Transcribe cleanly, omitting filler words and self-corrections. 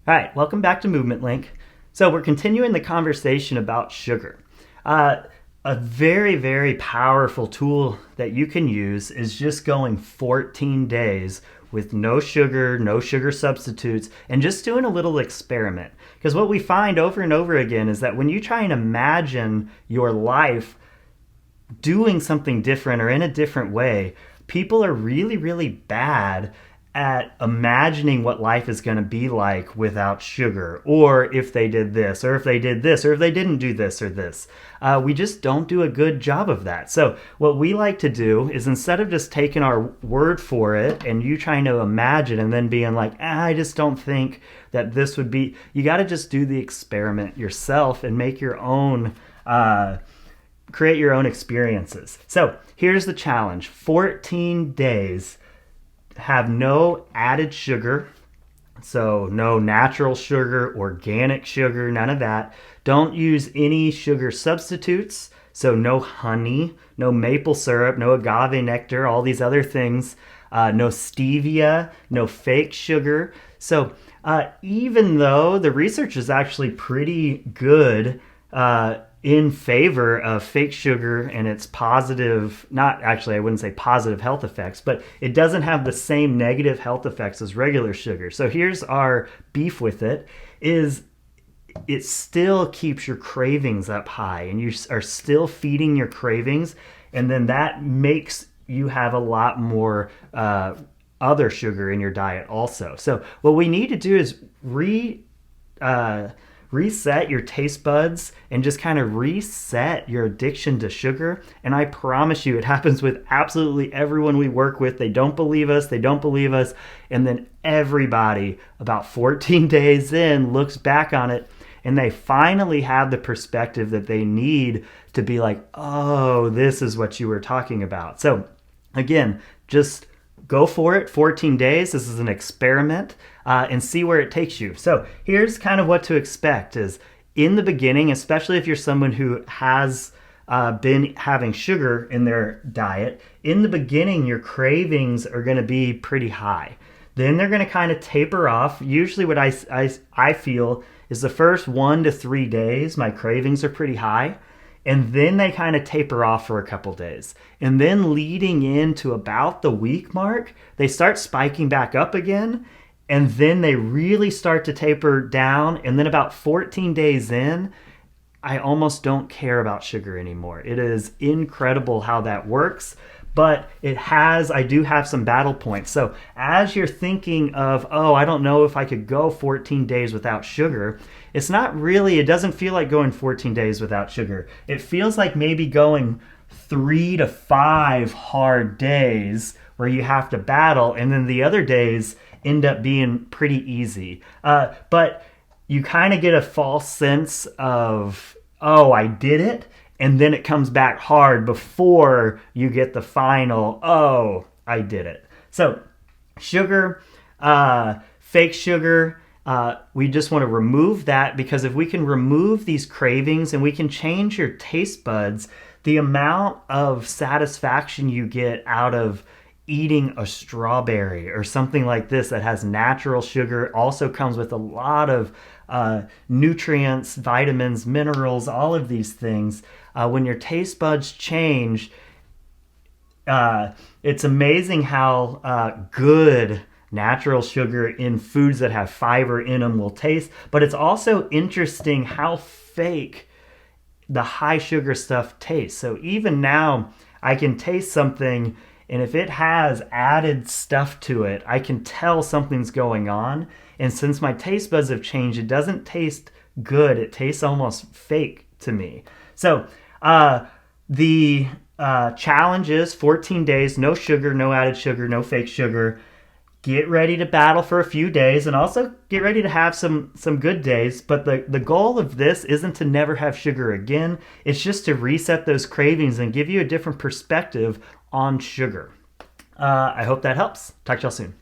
All right, welcome back to MovementLink. So we're continuing the conversation about sugar. A very, very powerful tool that you can use is just going 14 days with no sugar substitutes, and just doing a little experiment. Because what we find over and over again is that when you try and imagine your life doing something different or in a different way, people are really, really bad at imagining what life is going to be like without sugar, or if they did this, or if they did this, or if they didn't do this or this. We just don't do a good job of that. So what we like to do is, instead of just taking our word for it and you trying to imagine and then being like, I just don't think that this would be, you got to just do the experiment yourself and make your own create your own experiences. So here's the challenge: 14 days, have no added sugar. So no natural sugar, organic sugar, none of that. Don't use any sugar substitutes. So no honey, no maple syrup, no agave nectar, all these other things. No stevia, no fake sugar. So even though the research is actually pretty good in favor of fake sugar and its positive, not actually, I wouldn't say positive health effects, but it doesn't have the same negative health effects as regular sugar. So here's our beef with it: is it still keeps your cravings up high, and you are still feeding your cravings, and then that makes you have a lot more other sugar in your diet also. So what we need to do is reset your taste buds and just kind of reset your addiction to sugar. And I promise you, it happens with absolutely everyone we work with. They don't believe us. And then everybody, about 14 days in, looks back on it and they finally have the perspective that they need to be like, oh, this is what you were talking about. So again, just go for it. 14 days. This is an experiment, and see where it takes you. So here's kind of what to expect: is in the beginning, especially if you're someone who has been having sugar in their diet, in the beginning, your cravings are going to be pretty high. Then they're going to kind of taper off. Usually what I feel is the first 1 to 3 days, my cravings are pretty high. And then they kind of taper off for a couple days. And then leading into about the week mark, they start spiking back up again. And then they really start to taper down. And then about 14 days in, I almost don't care about sugar anymore. It is incredible how that works. But I do have some battle points. So as you're thinking of, oh, I don't know if I could go 14 days without sugar, it doesn't feel like going 14 days without sugar. It feels like maybe going 3 to 5 hard days where you have to battle, and then the other days end up being pretty easy. But you kind of get a false sense of, oh, I did it. And then it comes back hard before you get the final, oh, I did it. So sugar, fake sugar, we just want to remove that, because if we can remove these cravings and we can change your taste buds, the amount of satisfaction you get out of eating a strawberry or something like this that has natural sugar, also comes with a lot of nutrients, vitamins, minerals, all of these things. When your taste buds change, it's amazing how good natural sugar in foods that have fiber in them will taste. But it's also interesting how fake the high sugar stuff tastes. So even now, I can taste something, and if it has added stuff to it, I can tell something's going on. And since my taste buds have changed, it doesn't taste good. It tastes almost fake to me. So the challenge is 14 days, no sugar, no added sugar, no fake sugar. Get ready to battle for a few days, and also get ready to have some good days. But the goal of this isn't to never have sugar again. It's just to reset those cravings and give you a different perspective on sugar. I hope that helps. Talk to y'all soon.